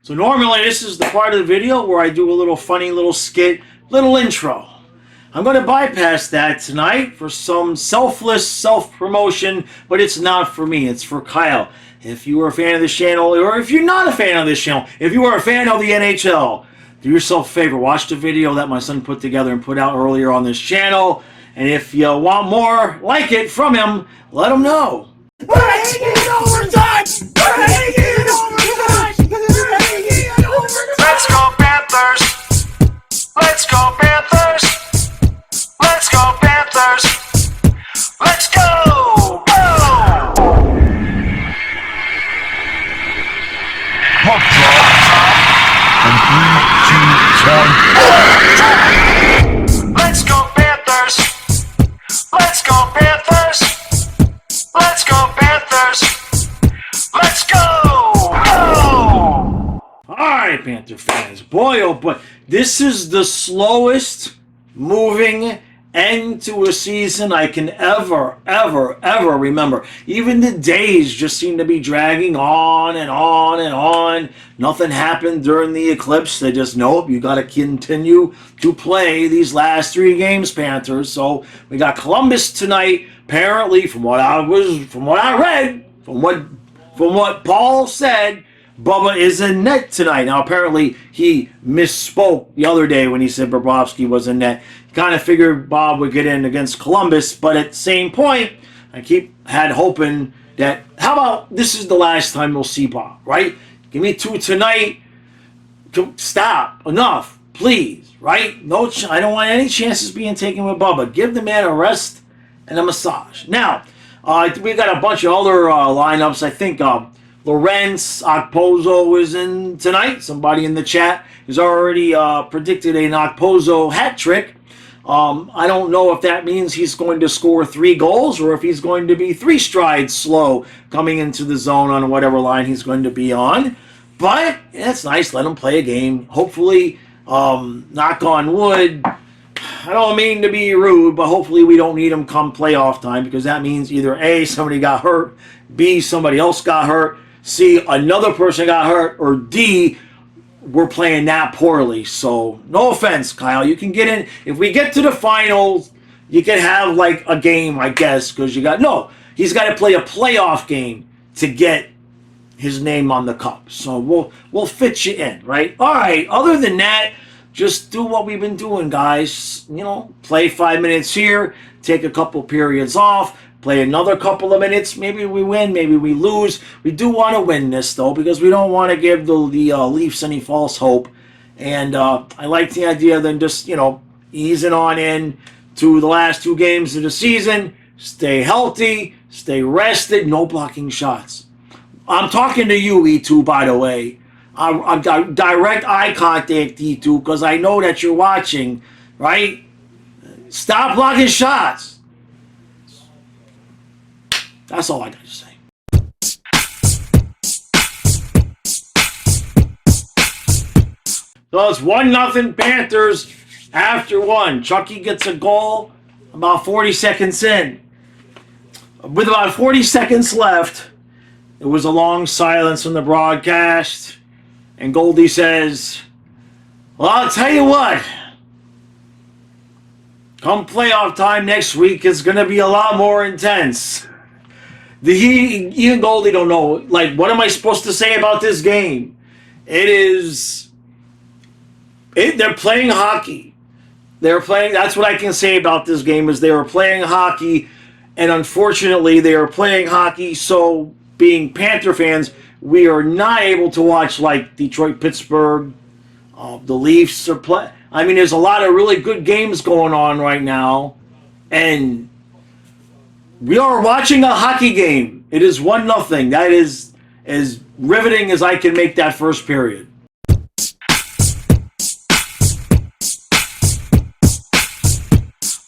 So normally this is the part of the video where I do a little funny little skit, little intro. I'm going to bypass that tonight for some selfless self-promotion, but it's not for me, it's for Kyle. If you are a fan of this channel, or if you're not a fan of this channel, if you are a fan of the NHL, do yourself a favor, watch the video that my son put together and put out earlier on this channel. And if you want more like it from him, let him know. We're hanging overtime! We're hanging overtime! We're hanging overtime! Let's go Panthers! Let's go Panthers! Let's go Panthers! Let's go! Go! Puck drop. And 3, 2, 1. Let's go Panthers! Let's go Panthers! Let's go Panthers! Let's go! Go! Alright, Panther fans. Boy, oh boy. This is the slowest moving end to a season I can ever remember. Even the days just seem to be dragging on and on and on. Nothing happened during the eclipse. They just, nope, you got to continue to play these last 3 games, Panthers. So we got Columbus tonight. Apparently, from what I read, from what Paul said, Bubba is in net tonight. Now, apparently, he misspoke the other day when he said Bobrovsky was in net. Kind of figured Bob would get in against Columbus, but at the same point, I had hoping that, how about this is the last time we'll see Bob, right? Give me 2 tonight. Stop. Enough, please, right? No, I don't want any chances being taken with Bubba. Give the man a rest and a massage. Now, we got a bunch of other lineups. I think Lawrence Okposo is in tonight. Somebody in the chat has already predicted an Okposo hat trick. I don't know if that means he's going to score 3 goals or if he's going to be 3 strides slow coming into the zone on whatever line he's going to be on. But it's nice. Let him play a game. Hopefully, knock on wood, I don't mean to be rude, but hopefully we don't need him come playoff time, because that means either A, somebody got hurt, B, somebody else got hurt, C, another person got hurt, or D, we're playing that poorly. So, no offense, Kyle. You can get in. If we get to the finals, you can have like a game, I guess, because he's got to play a playoff game to get his name on the cup. So we'll fit you in, right? All right, other than that, just do what we've been doing, guys. Play 5 minutes here, take a couple periods off, play another couple of minutes. Maybe we win, maybe we lose. We do want to win this, though, because we don't want to give the Leafs any false hope. And I like the idea of then just, easing on in to the last 2 games of the season. Stay healthy, stay rested, no blocking shots. I'm talking to you, E2, by the way. I've got direct eye contact, E2, because I know that you're watching, right? Stop blocking shots. That's all I got to say. So it's 1-0 Panthers after 1. Chucky gets a goal about 40 seconds in. With about 40 seconds left, it was a long silence on the broadcast. And Goldie says, well, I'll tell you what. Come playoff time next week, it's going to be a lot more intense. He and Goldie don't know. Like, what am I supposed to say about this game? They're playing hockey. That's what I can say about this game, is they were playing hockey. And unfortunately, they are playing hockey. So, being Panther fans, we are not able to watch like Detroit, Pittsburgh. The Leafs are playing. I mean, there's a lot of really good games going on right now, and we are watching a hockey game. It is 1-0. That is as riveting as I can make that first period.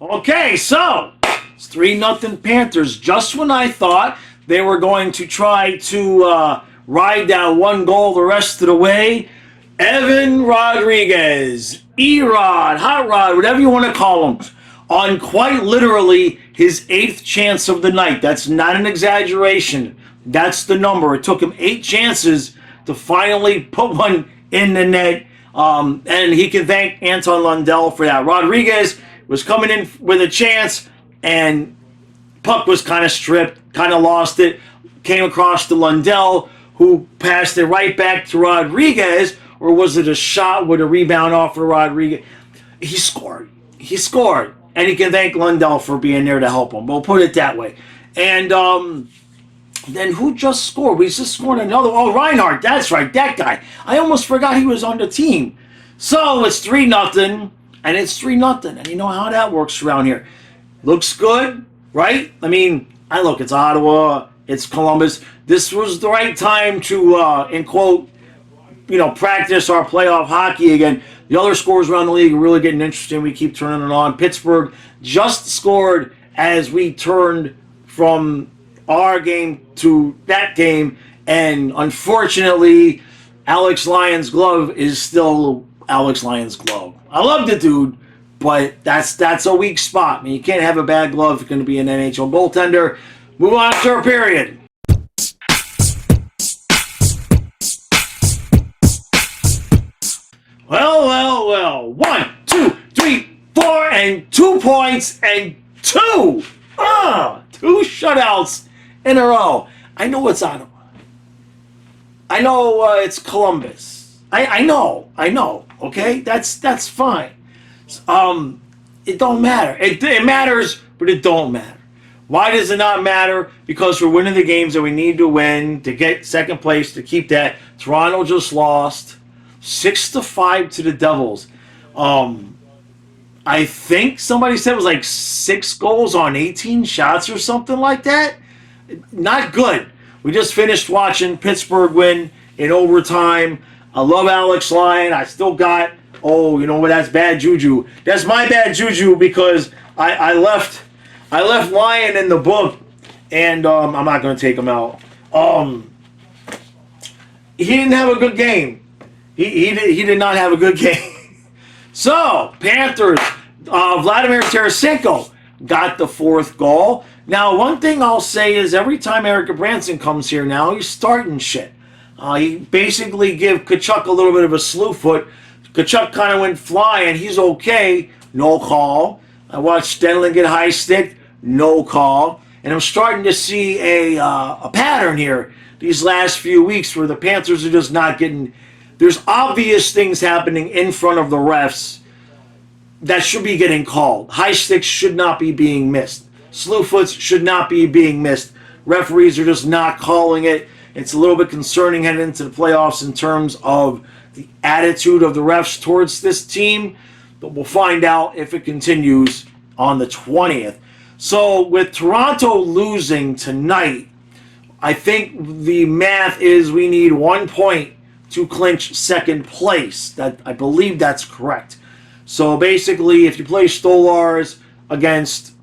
Okay, so it's 3-0 Panthers. Just when I thought they were going to try to ride that 1 goal the rest of the way, Evan Rodriguez, E-Rod, Hot Rod, whatever you want to call him, on quite literally his 8th chance of the night. That's not an exaggeration. That's the number. It took him 8 chances to finally put one in the net. And he can thank Anton Lundell for that. Rodriguez was coming in with a chance, and puck was kind of stripped, kind of lost it, came across to Lundell, who passed it right back to Rodriguez, or was it a shot with a rebound off of Rodriguez? He scored. He scored. And he can thank Lundell for being there to help him. We'll put it that way. And then who just scored? We just scored another. Oh, Reinhardt. That's right. That guy. I almost forgot he was on the team. So it's 3-0. And it's 3-0. And you know how that works around here. Looks good, right? I mean, it's Ottawa. It's Columbus. This was the right time to, in quote, practice our playoff hockey again. The other scores around the league are really getting interesting. We keep turning it on. Pittsburgh just scored as we turned from our game to that game, and unfortunately, Alex Lyon's glove is still Alex Lyon's glove. I love the dude, but that's a weak spot. I mean, you can't have a bad glove if you're going to be an NHL goaltender. Move on to our period. Well. 1, 2, 3, 4, and 2 points and 2 shutouts in a row. I know it's Ottawa. I know it's Columbus. I know. Okay, that's fine. It don't matter. It matters, but it don't matter. Why does it not matter? Because we're winning the games that we need to win to get second place, to keep that. Toronto just lost 6-5 to the Devils. I think somebody said it was like 6 goals on 18 shots or something like that. Not good. We just finished watching Pittsburgh win in overtime. I love Alex Lyon. I still got, that's bad juju. That's my bad juju because I left Lyon in the book, and I'm not going to take him out. He didn't have a good game. He did not have a good game. So, Panthers, Vladimir Tarasenko got the 4th goal. Now, one thing I'll say is every time Eric Branson comes here now, he's starting shit. He basically give Kachuk a little bit of a slew foot. Kachuk kind of went flying. He's okay. No call. I watched Stenlin get high stick. No call. And I'm starting to see a pattern here these last few weeks where the Panthers are just not getting... There's obvious things happening in front of the refs that should be getting called. High sticks should not be being missed. Slew foots should not be being missed. Referees are just not calling it. It's a little bit concerning heading into the playoffs in terms of the attitude of the refs towards this team. But we'll find out if it continues on the 20th. So with Toronto losing tonight, I think the math is we need 1 point to clinch second place. I believe that's correct. So basically, if you play Stolars against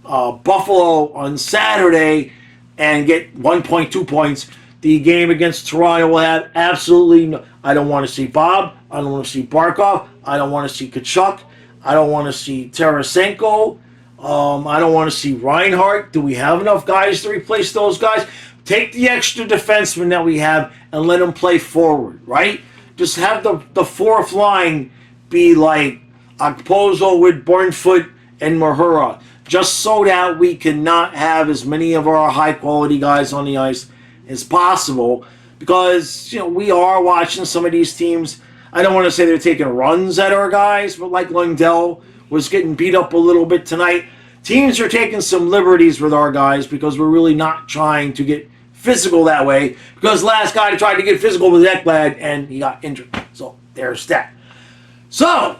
Buffalo on Saturday and get 1 point, 2 points, the game against Toronto will have absolutely no... I don't want to see Bob. I don't want to see Barkov. I don't want to see Kachuk. I don't want to see Tarasenko. I don't want to see Reinhardt. Do we have enough guys to replace those guys? Take the extra defensemen that we have and let them play forward, right? Just have the 4th line be like Okposo with Burnfoot and Mahura, just so that we cannot have as many of our high-quality guys on the ice as possible. Because, we are watching some of these teams. I don't want to say they're taking runs at our guys, but like Lundell was getting beat up a little bit tonight. Teams are taking some liberties with our guys because we're really not trying to get physical that way. Because last guy tried to get physical with Ekblad and he got injured. So there's that. So,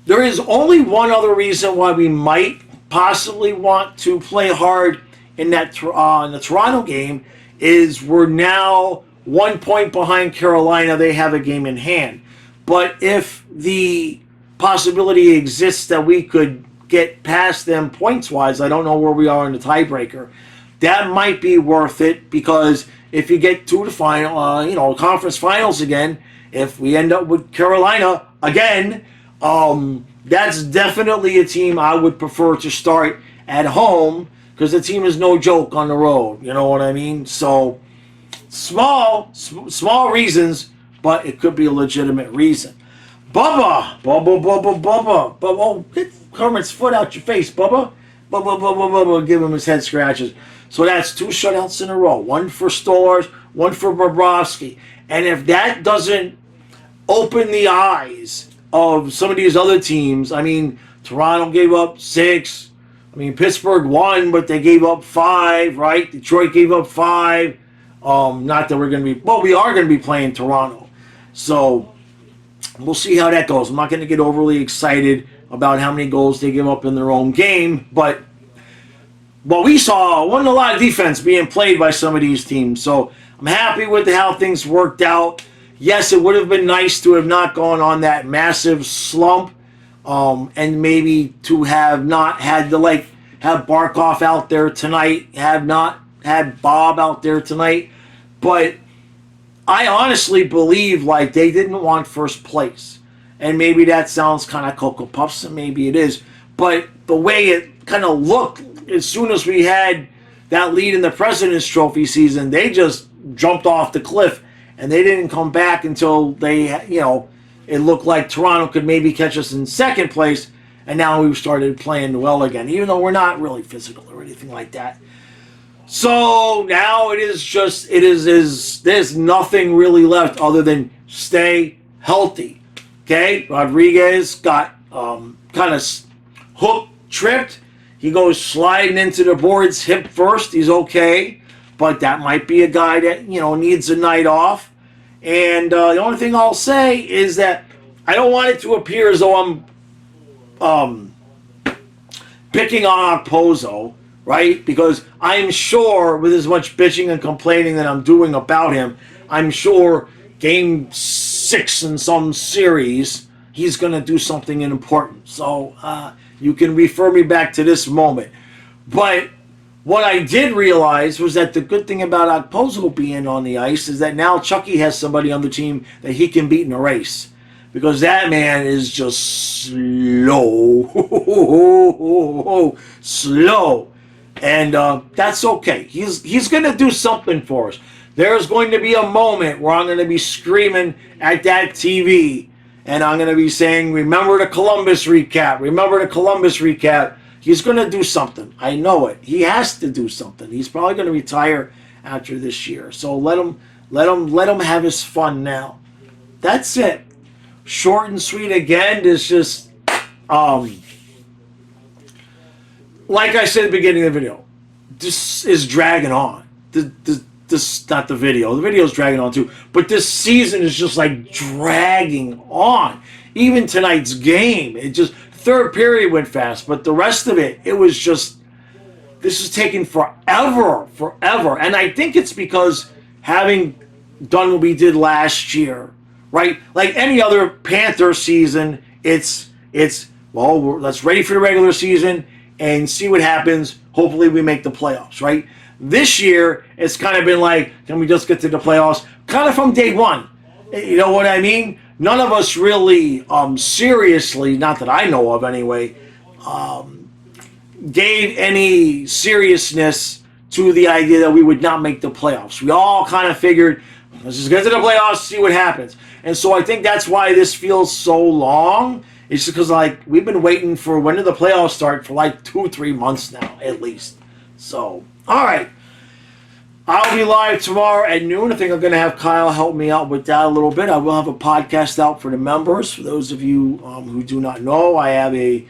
there is only one other reason why we might possibly want to play hard in that in the Toronto game is we're now 1 point behind Carolina. They have a game in hand. But if the possibility exists that we could get past them points-wise, I don't know where we are in the tiebreaker, that might be worth it because if you get to the final, conference finals again, if we end up with Carolina again, that's definitely a team I would prefer to start at home because the team is no joke on the road. You know what I mean? So small reasons, but it could be a legitimate reason. Bubba. Oh, get Kermit's foot out your face, Bubba. Bubba. Give him his head scratches. So that's 2 shutouts in a row. 1 for Stolarz, 1 for Bobrovsky. And if that doesn't open the eyes of some of these other teams, I mean, Toronto gave up 6. I mean, Pittsburgh won, but they gave up 5, right? Detroit gave up 5. Not that we're going to be, well, we are going to be playing Toronto. So we'll see how that goes. I'm not going to get overly excited about how many goals they give up in their own game, but what we saw wasn't a lot of defense being played by some of these teams. So I'm happy with how things worked out. Yes, it would have been nice to have not gone on that massive slump, and maybe to have not had to have Barkov out there tonight, have not had Bob out there tonight. But I honestly believe they didn't want first place. And maybe that sounds kind of Cocoa Puffs, and maybe it is. But the way it kind of looked as soon as we had that lead in the President's Trophy season, they just jumped off the cliff. And they didn't come back until it looked like Toronto could maybe catch us in second place. And now we've started playing well again, even though we're not really physical or anything like that. So now there's nothing really left other than stay healthy. Okay, Rodriguez got kind of hook tripped. He goes sliding into the boards hip first. He's okay, but that might be a guy that needs a night off. And the only thing I'll say is that I don't want it to appear as though I'm picking on Okposo, right? Because I'm sure with as much bitching and complaining that I'm doing about him, I'm sure Game 6 in some series, he's going to do something important. So you can refer me back to this moment. But what I did realize was that the good thing about Okposo being on the ice is that now Chucky has somebody on the team that he can beat in a race. Because that man is just slow. Slow. And that's okay. He's going to do something for us. There's going to be a moment where I'm going to be screaming at that TV. And I'm going to be saying, remember the Columbus recap. Remember the Columbus recap. He's going to do something. I know it. He has to do something. He's probably going to retire after this year. So let him have his fun now. That's it. Short and sweet again. It's just, like I said at the beginning of the video, this is dragging on. This not the video. The video is dragging on too. But this season is just dragging on. Even tonight's game, it just, third period went fast, but the rest of it, it was just, this is taking forever. And I think it's because having done what we did last year, right? Like any other Panther season, it's let's ready for the regular season and see what happens. Hopefully we make the playoffs, right? This year, it's kind of been can we just get to the playoffs? Kind of from day one. You know what I mean? None of us really seriously, not that I know of anyway, gave any seriousness to the idea that we would not make the playoffs. We all kind of figured, let's just get to the playoffs, see what happens. And so I think that's why this feels so long. It's just because we've been waiting for when did the playoffs start for 2-3 months now at least. So, all right. I'll be live tomorrow at noon. I think I'm going to have Kyle help me out with that a little bit. I will have a podcast out for the members. For those of you who do not know, I have a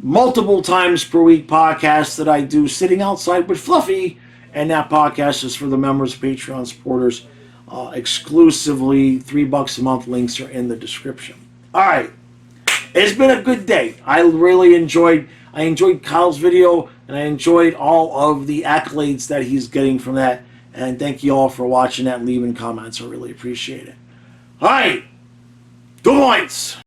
multiple times per week podcast that I do sitting outside with Fluffy, and that podcast is for the members, Patreon supporters, exclusively $3 a month. Links are in the description. All right. It's been a good day. I really enjoyed Kyle's video, and I enjoyed all of the accolades that he's getting from that. And thank you all for watching that and leaving comments. I really appreciate it. All right. 2 points.